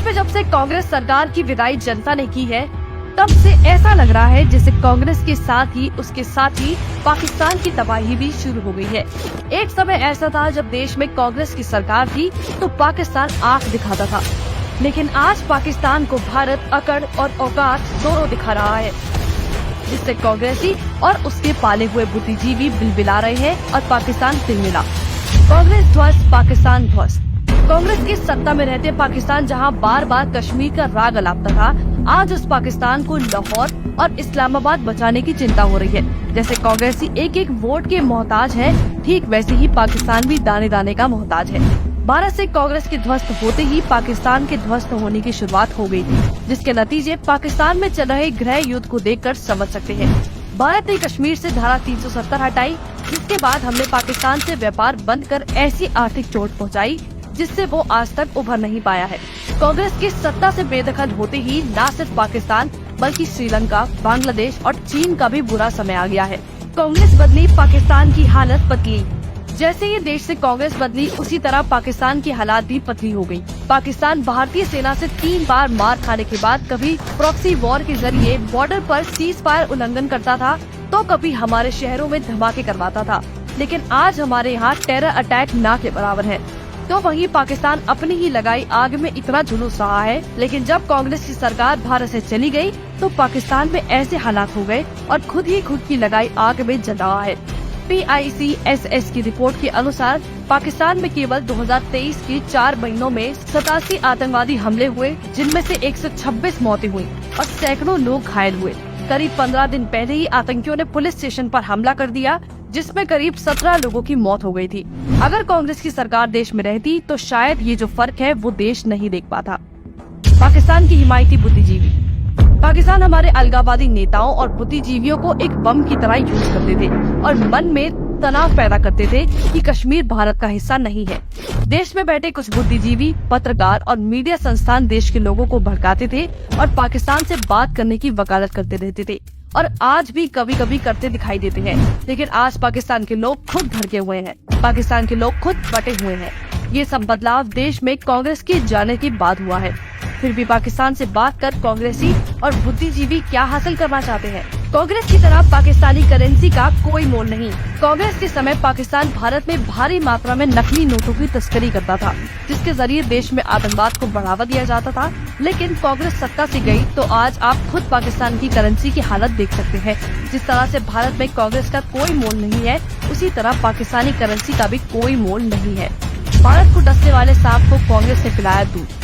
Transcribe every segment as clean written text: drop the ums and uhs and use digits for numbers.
में जब से कांग्रेस सरकार की विदाई जनता ने की है, तब से ऐसा लग रहा है जैसे कांग्रेस के साथ ही पाकिस्तान की तबाही भी शुरू हो गई है। एक समय ऐसा था जब देश में कांग्रेस की सरकार थी तो पाकिस्तान आंख दिखाता था, लेकिन आज पाकिस्तान को भारत अकड़ और औकात दोनों दिखा रहा है, जिससे कांग्रेसी और उसके पाले हुए बुद्धिजीवी बिलबिला रहे हैं और पाकिस्तान तिलमिला। कांग्रेस ध्वस्त, पाकिस्तान ध्वस्त। कांग्रेस की सत्ता में रहते पाकिस्तान जहां बार बार कश्मीर का राग अलापता था, आज उस पाकिस्तान को लाहौर और इस्लामाबाद बचाने की चिंता हो रही है। जैसे कांग्रेसी एक एक वोट के मोहताज है, ठीक वैसे ही पाकिस्तान भी दाने दाने का मोहताज है। भारत से कांग्रेस के ध्वस्त होते ही पाकिस्तान के ध्वस्त होने की शुरुआत हो गई थी, जिसके नतीजे पाकिस्तान में चल रहे गृह युद्ध को देखकर समझ सकते हैं। भारत ने कश्मीर से धारा 370 हटाई, जिसके बाद हमने पाकिस्तान से व्यापार बंद कर ऐसी आर्थिक चोट पहुंचाई जिससे वो आज तक उभर नहीं पाया है। कांग्रेस की सत्ता से बेदखल होते ही न सिर्फ पाकिस्तान बल्कि श्रीलंका, बांग्लादेश और चीन का भी बुरा समय आ गया है। कांग्रेस बदली, पाकिस्तान की हालत बदली। जैसे ही देश से कांग्रेस बदली, उसी तरह पाकिस्तान की हालात भी पतली हो गई। पाकिस्तान भारतीय सेना से 3 बार मार खाने के बाद कभी प्रॉक्सी वॉर के जरिए बॉर्डर पर सीज फायर उल्लंघन करता था, तो कभी हमारे शहरों में धमाके करवाता था। लेकिन आज हमारे यहाँ टेरर अटैक ना के बराबर है। तो वहीं पाकिस्तान अपनी ही लगाई आग में इतना झुलस रहा है, लेकिन जब कांग्रेस की सरकार भारत से चली गई तो पाकिस्तान में ऐसे हालात हो गए और खुद की लगाई आग में जल रहा है। PICSS की रिपोर्ट के अनुसार पाकिस्तान में केवल 2023 के 4 महीनों में 87 आतंकवादी हमले हुए, जिनमें से 126 मौतें हुई और सैकड़ों लोग घायल हुए। करीब 15 दिन पहले ही आतंकियों ने पुलिस स्टेशन पर हमला कर दिया, जिसमें करीब 17 लोगों की मौत हो गई थी। अगर कांग्रेस की सरकार देश में रहती तो शायद ये जो फर्क है वो देश नहीं देख पाता। पाकिस्तान की हिमायती बुद्धिजीवी। पाकिस्तान हमारे अलगाववादी नेताओं और बुद्धिजीवियों को एक बम की तरह यूज करते थे और मन में तनाव पैदा करते थे कि कश्मीर भारत का हिस्सा नहीं है। देश में बैठे कुछ बुद्धिजीवी, पत्रकार और मीडिया संस्थान देश के लोगों को भड़काते थे और पाकिस्तान से बात करने की वकालत करते रहते थे, और आज भी कभी कभी करते दिखाई देते हैं। लेकिन आज पाकिस्तान के लोग खुद भड़के हुए हैं, पाकिस्तान के लोग खुद बटे हुए हैं। ये सब बदलाव देश में कांग्रेस के जाने के बाद हुआ है। फिर भी पाकिस्तान से बात कर कांग्रेसी और बुद्धिजीवी क्या हासिल करना चाहते हैं? कांग्रेस की तरह पाकिस्तानी करेंसी का कोई मोल नहीं। कांग्रेस के समय पाकिस्तान भारत में भारी मात्रा में नकली नोटों की तस्करी करता था, जिसके जरिए देश में आतंकवाद को बढ़ावा दिया जाता था। लेकिन कांग्रेस सत्ता से गई तो आज आप खुद पाकिस्तान की करेंसी की हालत देख सकते हैं। जिस तरह से भारत में कांग्रेस का कोई मोल नहीं है, उसी तरह पाकिस्तानी करेंसी का भी कोई मोल नहीं है। भारत को डसने वाले सांप को कांग्रेस ने पिलाया दूध।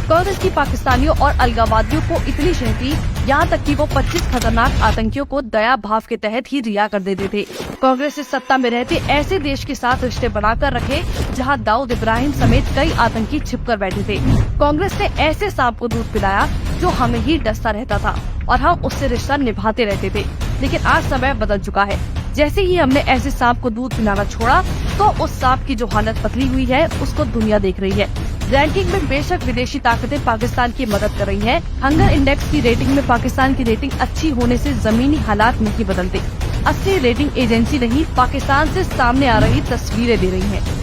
कांग्रेस की पाकिस्तानियों और अलगाववादियों को इतनी शह थी, यहाँ तक कि वो 25 खतरनाक आतंकियों को दया भाव के तहत ही रिहा कर देते थे। कांग्रेस इस सत्ता में रहते ऐसे देश के साथ रिश्ते बनाकर रखे जहाँ दाऊद इब्राहिम समेत कई आतंकी छिपकर बैठे थे। कांग्रेस ने ऐसे सांप को दूध पिलाया जो हमें ही डसता रहता था और हम उससे रिश्ता निभाते रहते थे। लेकिन आज समय बदल चुका है। जैसे ही हमने ऐसे सांप को दूध पिलाना छोड़ा तो उस सांप की जो हालत पतली हुई है उसको दुनिया देख रही है। रैंकिंग में बेशक विदेशी ताकतें पाकिस्तान की मदद कर रही हैं। हंगर इंडेक्स की रेटिंग में पाकिस्तान की रेटिंग अच्छी होने से जमीनी हालात नहीं बदलते। असली रेटिंग एजेंसी नहीं, पाकिस्तान से सामने आ रही तस्वीरें दे रही हैं।